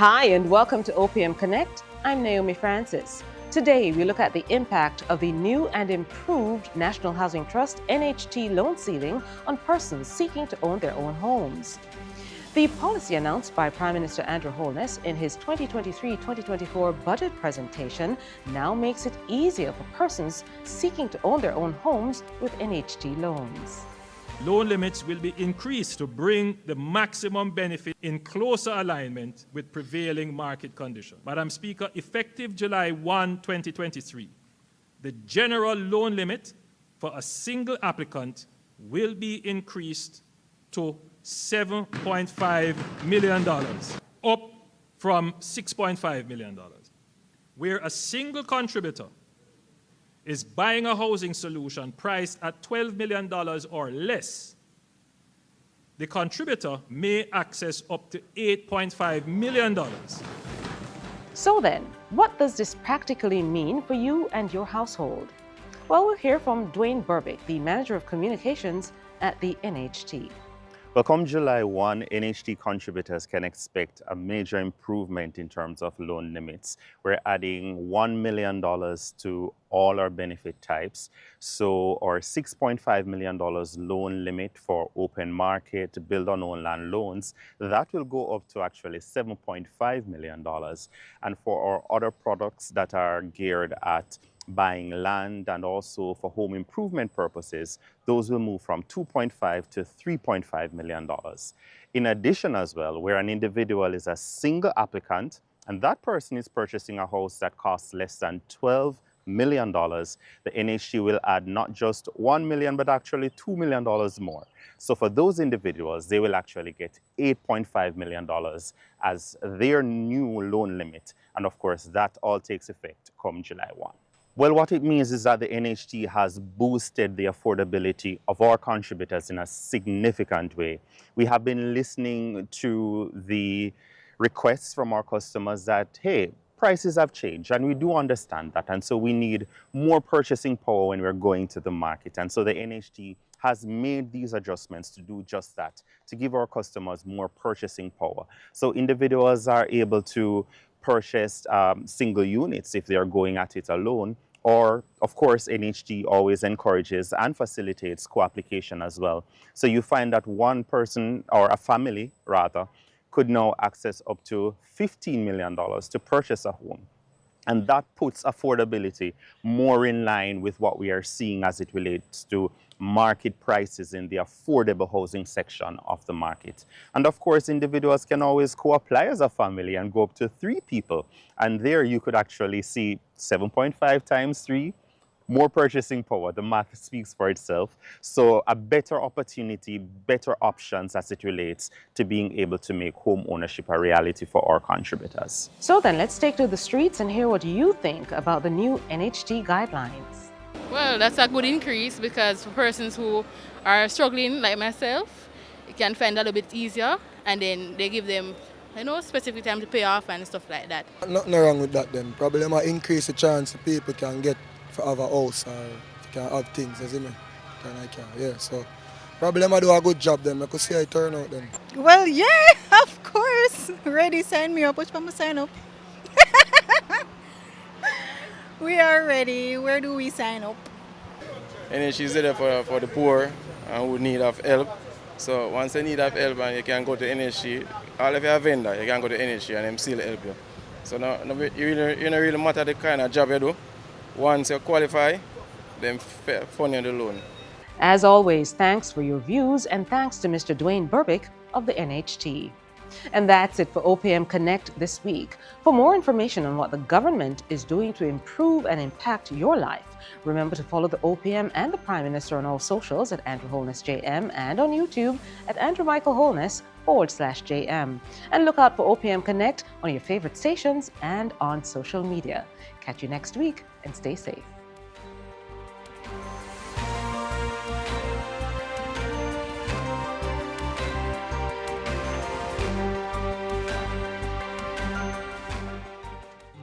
Hi, and welcome to OPM Connect. I'm Naomi Francis. Today, we look at the impact of the new and improved National Housing Trust NHT loan ceiling on persons seeking to own their own homes. The policy announced by Prime Minister Andrew Holness in his 2023-2024 budget presentation now makes it easier for persons seeking to own their own homes with NHT loans. Loan limits will be increased to bring the maximum benefit in closer alignment with prevailing market conditions. Madam Speaker, effective July 1, 2023, the general loan limit for a single applicant will be increased to $7.5 million, up from $6.5 million, where a single contributor is buying a housing solution priced at $12 million or less. The contributor may access up to $8.5 million. So then, what does this practically mean for you and your household? Well, we'll hear from Dwayne Burbick, the Manager of Communications at the NHT. Well, come July 1, NHT contributors can expect a major improvement in terms of loan limits. We're adding $1 million to all our benefit types. So our $6.5 million loan limit for open market, build-on-own land loans, that will go up to actually $7.5 million. And for our other products that are geared at buying land and also for home improvement purposes, those will move from $2.5 to $3.5 million. In addition as well, where an individual is a single applicant and that person is purchasing a house that costs less than $12 million, the NHT will add not just $1 million, but actually $2 million more. So for those individuals, they will actually get $8.5 million as their new loan limit. And of course, that all takes effect come July 1. Well, what it means is that the NHT has boosted the affordability of our contributors in a significant way. We have been listening to the requests from our customers that, hey, prices have changed, and we do understand that. And so we need more purchasing power when we're going to the market. And so the NHT has made these adjustments to do just that, to give our customers more purchasing power. So individuals are able to purchase single units if they are going at it alone, or of course NHT always encourages and facilitates co-application as well. So you find that one person, or a family rather, could now access up to $15 million to purchase a home. And that puts affordability more in line with what we are seeing as it relates to market prices in the affordable housing section of the market. And of course, individuals can always co-apply as a family and go up to 3 people. And there you could actually see 7.5 times 3, more purchasing power. The math speaks for itself. So a better opportunity, better options as it relates to being able to make home ownership a reality for our contributors. So then, let's take to the streets and hear what you think about the new NHT guidelines. Well, that's a good increase because for persons who are struggling like myself, it can find a little bit easier, and then they give them, specific time to pay off and stuff like that. Nothing wrong with that then. Probably might increase the chance that people can get for have a house or can have things, as you know. Yeah, so probably I do a good job then. I could see how it turn out then. Well, yeah, of course. Ready, sign me up. Which one sign up? We are ready. Where do we sign up? NHT is there for the poor and who need of help. So once you need of help, and you can go to NHT. Or if you're a vendor, you can go to NHT and them still help you. So no, you don't really matter the kind of job you do. Once you qualify, then fund you the loan. As always, thanks for your views, and thanks to Mr. Dwayne Burbick of the NHT. And that's it for OPM Connect this week. For more information on what the government is doing to improve and impact your life, remember to follow the OPM and the Prime Minister on all socials at Andrew Holness JM and on YouTube at Andrew Michael Holness/JM. And look out for OPM Connect on your favorite stations and on social media. Catch you next week and stay safe.